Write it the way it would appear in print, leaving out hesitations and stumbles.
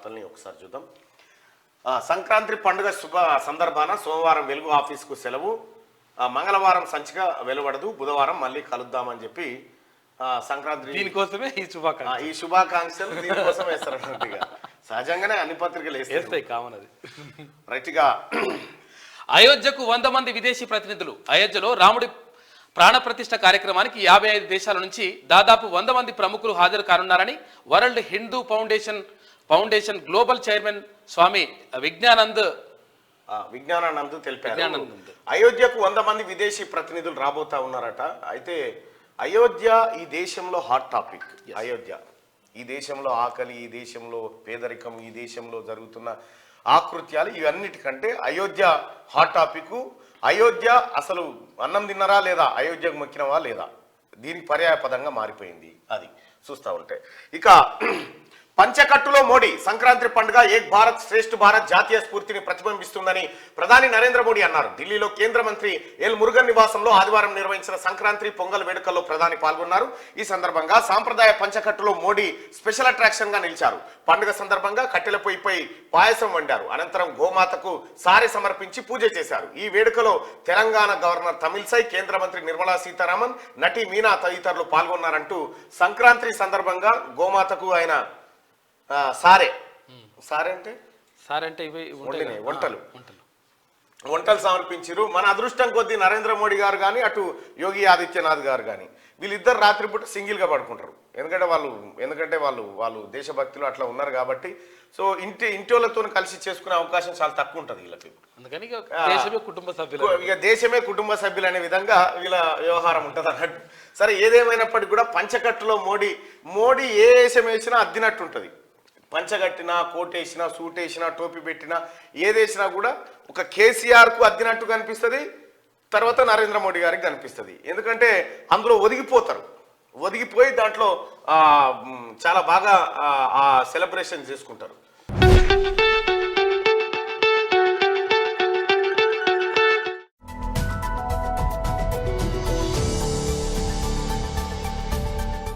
వార్తల్ని ఒకసారి చూద్దాం. సంక్రాంతి పండుగ శుభ సందర్భాన సోమవారం వెలుగు ఆఫీసుకు సెలవు, మంగళవారం సంచిక వెలువడదు, బుధవారం మళ్ళీ కలుద్దామని చెప్పి సంక్రాంతి దీనికోసమే ఈ శుభాకాంక్షలు దీనికోసం వేస్తారన్నట్టుగా. సహజంగానే అన్ని పత్రికలు వేస్తాయి, కామన్ అది. రైట్గా అయోధ్యకు 100 మంది విదేశీ ప్రతినిధులు. అయోధ్యలో రాముడి ప్రాణప్రతిష్ఠ కార్యక్రమానికి 55 దేశాల నుంచి దాదాపు 100 మంది ప్రముఖులు హాజరు కానున్నారని World Hindu Foundation global chairman Swami Vigyanand తెలిపారు. అయోధ్యకు 100 మంది విదేశీ ప్రతినిధులు రాబోతా ఉన్నారట. అయితే అయోధ్య ఈ దేశంలో హాట్ టాపిక్. అయోధ్య ఈ దేశంలో ఆకలి, ఈ దేశంలో పేదరికం, ఈ దేశంలో జరుగుతున్న ఆకృత్యాలు, ఇవన్నిటికంటే అయోధ్య హాట్ టాపిక్. అయోధ్య అసలు అన్నం తిన్నరా లేదా, అయోధ్యకు మొక్కినవా లేదా, దీనికి పర్యాయపదంగా మారిపోయింది. అది చూస్తూ ఉంటే ఇక పంచకట్టులో మోడీ సంక్రాంతి పండుగ ఏక్ భారత్ శ్రేష్ఠ భారత్ జాతీయ స్ఫూర్తిని ప్రతిబింబిస్తుందని ప్రధాని నరేంద్ర మోడీ అన్నారు. ఢిల్లీలో కేంద్ర మంత్రి ఎల్ మురుగన్ నివాసంలో ఆదివారం నిర్వహించిన సంక్రాంతి పొంగల్ వేడుకల్లో ప్రధాని పాల్గొన్నారు. ఈ సందర్భంగా సాంప్రదాయ పంచకట్టులో మోడీ స్పెషల్ అట్రాక్షన్ గా నిలిచారు. పండుగ సందర్భంగా కట్టెల పొయ్యిపై పాయసం వండారు. అనంతరం గోమాతకు సారె సమర్పించి పూజ చేశారు. ఈ వేడుకలో తెలంగాణ గవర్నర్ తమిళసై, కేంద్ర మంత్రి నిర్మలా సీతారామన్, నటి మీనా తదితరులు పాల్గొన్నారంటూ సంక్రాంతి సందర్భంగా గోమాతకు ఆయన అంటే ఇవి వంటలు సమర్పించారు. మన అదృష్టం కొద్దీ నరేంద్ర మోడీ గారు కానీ అటు యోగి ఆదిత్యనాథ్ గారు కానీ వీళ్ళిద్దరు రాత్రిపూట సింగిల్ గా పడుకుంటారు. ఎందుకంటే వాళ్ళు దేశభక్తులు అట్లా ఉన్నారు కాబట్టి. సో ఇంటితో కలిసి చేసుకునే అవకాశం చాలా తక్కువ ఉంటుంది వీళ్ళకి. అందుకని దేశమే కుటుంబ సభ్యులు అనే విధంగా వీళ్ళ వ్యవహారం ఉంటుంది అన్నట్టు. సరే, ఏదేమైనప్పటికీ కూడా పంచకట్టులో మోడీ ఏ వేషం వేసినా అద్దినట్టు ఉంటుంది. పంచగట్టినా, కోటేసినా, సూట్ వేసినా, టోపీ పెట్టినా, ఏదేసినా కూడా ఒక కేసీఆర్ కు అద్దినట్టు కనిపిస్తుంది, తర్వాత నరేంద్ర మోడీ గారికి కనిపిస్తుంది. ఎందుకంటే అందులో ఒదిగిపోయి దాంట్లో చాలా బాగా సెలబ్రేషన్ చేసుకుంటారు.